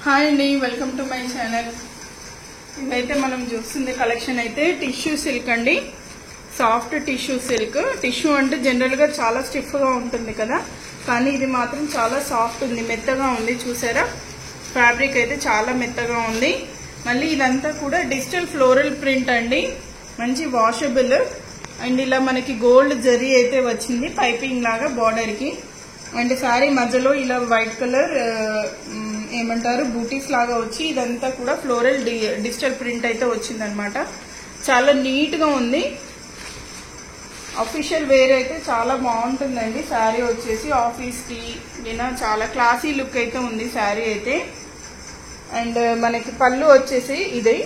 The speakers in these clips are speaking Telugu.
హాయ్ అండి, వెల్కమ్ టు మై ఛానల్. ఇదైతే మనం చూస్తుంది కలెక్షన్ అయితే టిష్యూ సిల్క్ అండి. Soft tissue silk. టిష్యూ అంటే జనరల్గా చాలా స్టిఫ్గా ఉంటుంది కదా, కానీ ఇది మాత్రం చాలా సాఫ్ట్ ఉంది, మెత్తగా ఉంది. చూసారా, ఫ్యాబ్రిక్ అయితే చాలా మెత్తగా ఉంది. మళ్ళీ ఇదంతా కూడా డిజిటల్ ఫ్లోరల్ ప్రింట్ అండి, మంచి వాషబుల్. అండ్ ఇలా మనకి గోల్డ్ జరీ అయితే వచ్చింది పైపింగ్ లాగా బార్డర్కి. అండ్ శారీ మధ్యలో ఇలా వైట్ కలర్ ఏమంటారు బూటీస్ లాగా వచ్చి ఇదంతా కూడా ఫ్లోరల్ డిజిటల్ ప్రింట్ అయితే వచ్చిందనమాట. చాలా నీట్గా ఉంది. అఫీషియల్ వేర్ అయితే చాలా బాగుంటుందండి. శారీ వచ్చేసి ఆఫీస్కి వినా చాలా క్లాసీ లుక్ అయితే ఉంది శారీ అయితే. అండ్ మనకి పళ్ళు వచ్చేసి ఇది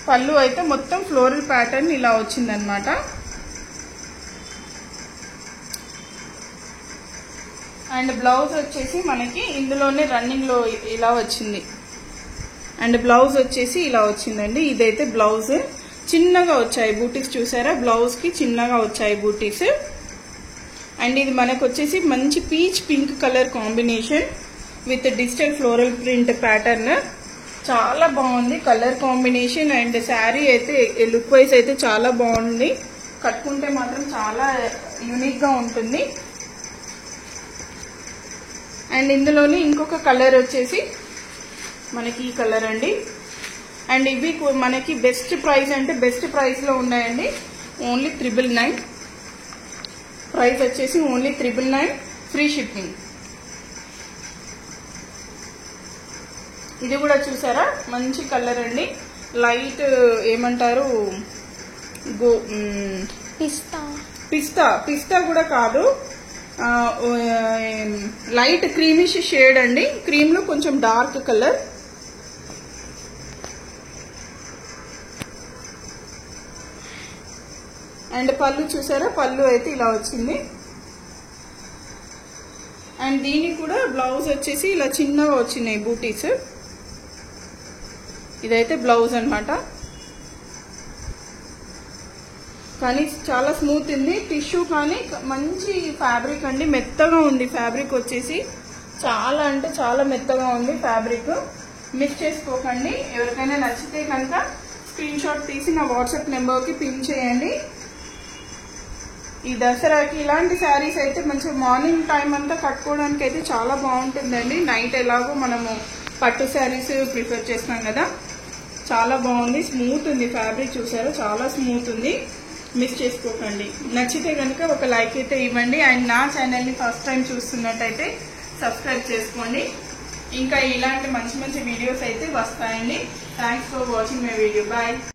పళ్ళు అయితే మొత్తం ఫ్లోరల్ ప్యాటర్న్ ఇలా వచ్చిందనమాట. అండ్ బ్లౌజ్ వచ్చేసి మనకి ఇందులోనే రన్నింగ్ లో ఇలా వచ్చింది. అండ్ బ్లౌజ్ వచ్చేసి ఇలా వచ్చిందండి. ఇదైతే బ్లౌజ్ చిన్నగా వచ్చాయి బూటీస్, చూసారా, బ్లౌజ్ కి చిన్నగా వచ్చాయి బూటీస్. అండ్ ఇది మనకు వచ్చేసి మంచి peach pink colour combination with digital floral print pattern. చాలా బాగుంది కలర్ కాంబినేషన్. అండ్ శారీ అయితే లుక్ వైజ్ అయితే చాలా బాగుంది. కట్టుకుంటే మాత్రం చాలా యూనిక్ గా ఉంటుంది. అండ్ ఇందులోనే ఇంకొక కలర్ వచ్చేసి మనకి ఈ కలర్ అండి. అండ్ ఇవి మనకి బెస్ట్ ప్రైస్ అంటే బెస్ట్ ప్రైస్ లో ఉన్నాయండి. ఓన్లీ 999 ప్రైస్ వచ్చేసి ఓన్లీ 999 ఫ్రీ షిప్పింగ్. ఇది కూడా చూసారా, మంచి కలర్ అండి. లైట్ ఏమంటారు పిస్తా కూడా కాదు, లైట్ క్రీమిష్ షేడ్ అండి. క్రీమ్ లో కొంచెం డార్క్ కలర్. అండ్ పళ్ళు చూసారా, పళ్ళు అయితే ఇలా వచ్చింది. అండ్ దీనికి కూడా బ్లౌజ్ వచ్చేసి ఇలా చిన్నగా వచ్చినాయి బూటీస్. ఇదైతే బ్లౌజ్ అన్నమాట. కానీ చాలా స్మూత్ ఉంది టిష్యూ, కానీ మంచి ఫ్యాబ్రిక్ అండి, మెత్తగా ఉంది ఫ్యాబ్రిక్ వచ్చేసి. చాలా అంటే చాలా మెత్తగా ఉంది ఫ్యాబ్రిక్. మిస్ చేసుకోకండి. ఎవరికైనా నచ్చితే కనుక స్క్రీన్ షాట్ తీసి నా వాట్సాప్ నెంబర్కి పిన్ చేయండి. ఈ దసరాకి ఇలాంటి శారీస్ అయితే మంచి మార్నింగ్ టైం అంతా కట్టుకోవడానికి అయితే చాలా బాగుంటుందండి. నైట్ ఎలాగో మనము పట్టు శారీస్ ప్రిఫర్ చేస్తాం కదా, చాలా బాగుంది. స్మూత్ ఉంది ఫ్యాబ్రిక్, చూసారా, చాలా స్మూత్ ఉంది. మిస్ చేసుకోకండి. నచ్చితే కనుక ఒక లైక్ అయితే ఇవ్వండి. అండ్ నా ఛానల్ని ఫస్ట్ టైం చూస్తున్నట్టయితే సబ్స్క్రైబ్ చేసుకోండి. ఇంకా ఇలాంటి మంచి మంచి వీడియోస్ అయితే వస్తాయండి. Thanks for watching my video. Bye.